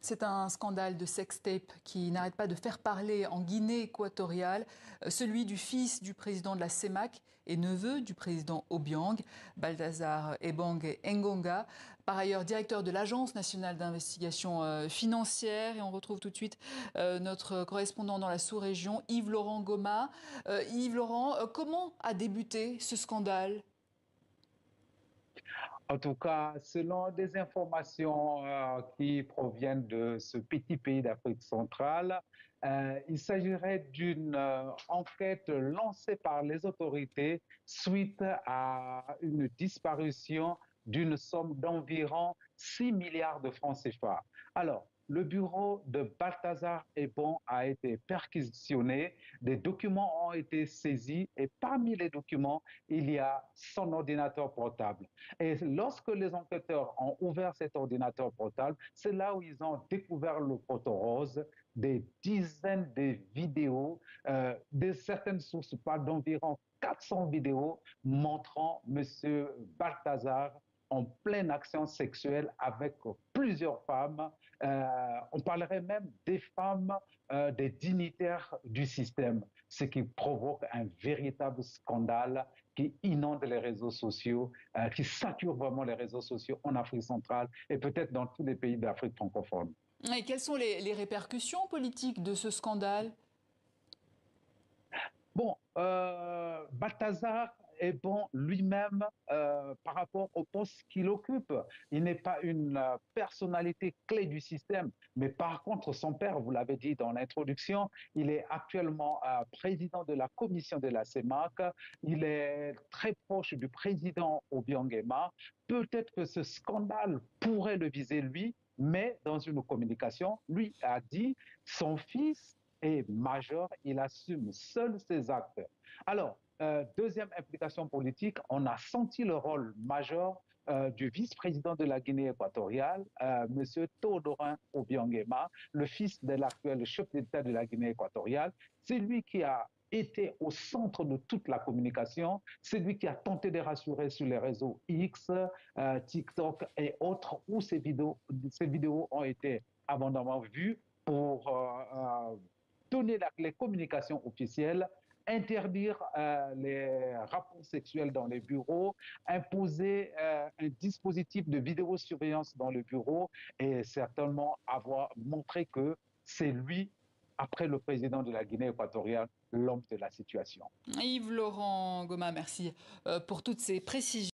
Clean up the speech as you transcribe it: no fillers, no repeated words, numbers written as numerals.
C'est un scandale de sextape qui n'arrête pas de faire parler en Guinée équatoriale, celui du fils du président de la CEMAC et neveu du président Obiang, Balthazar Ebang Engonga, par ailleurs directeur de l'Agence nationale d'investigation financière. Et on retrouve tout de suite notre correspondant dans la sous-région, Yves-Laurent Goma. Yves-Laurent, comment a débuté ce scandale ? En tout cas, selon des informations qui proviennent de ce petit pays d'Afrique centrale, il s'agirait d'une enquête lancée par les autorités suite à une disparition d'une somme d'environ 6 milliards de francs CFA. Alors, le bureau de Balthazar Ebon a été perquisitionné, des documents ont été saisis et parmi les documents, il y a son ordinateur portable. Et lorsque les enquêteurs ont ouvert cet ordinateur portable, c'est là où ils ont découvert le poteau rose, des dizaines de vidéos, de certaines sources parlent d'environ 400 vidéos montrant M. Balthazar en pleine action sexuelle avec plusieurs femmes. On parlerait même des femmes, des dignitaires du système, ce qui provoque un véritable scandale qui inonde les réseaux sociaux, qui sature vraiment les réseaux sociaux en Afrique centrale et peut-être dans tous les pays d'Afrique francophone. Et quelles sont les répercussions politiques de ce scandale ? Bon, Balthazar est bon lui-même par rapport au poste qu'il occupe. Il n'est pas une personnalité clé du système, mais par contre, son père, vous l'avez dit dans l'introduction, il est actuellement président de la commission de la CEMAC. Il est très proche du président Obiang Nguema. Peut-être que ce scandale pourrait le viser lui, mais dans une communication, lui a dit son fils est majeur, il assume seul ses actes. Alors, deuxième implication politique, on a senti le rôle majeur du vice-président de la Guinée équatoriale, M. Théodorin Obiang Nguema, le fils de l'actuel chef d'État de la Guinée équatoriale. C'est lui qui a été au centre de toute la communication. C'est lui qui a tenté de rassurer sur les réseaux X, TikTok et autres où ces vidéos ont été abondamment vues pour donner les communications officielles, interdire les rapports sexuels dans les bureaux, imposer un dispositif de vidéosurveillance dans le bureau et certainement avoir montré que c'est lui, après le président de la Guinée équatoriale, l'homme de la situation. Yves-Laurent Goma, merci pour toutes ces précisions.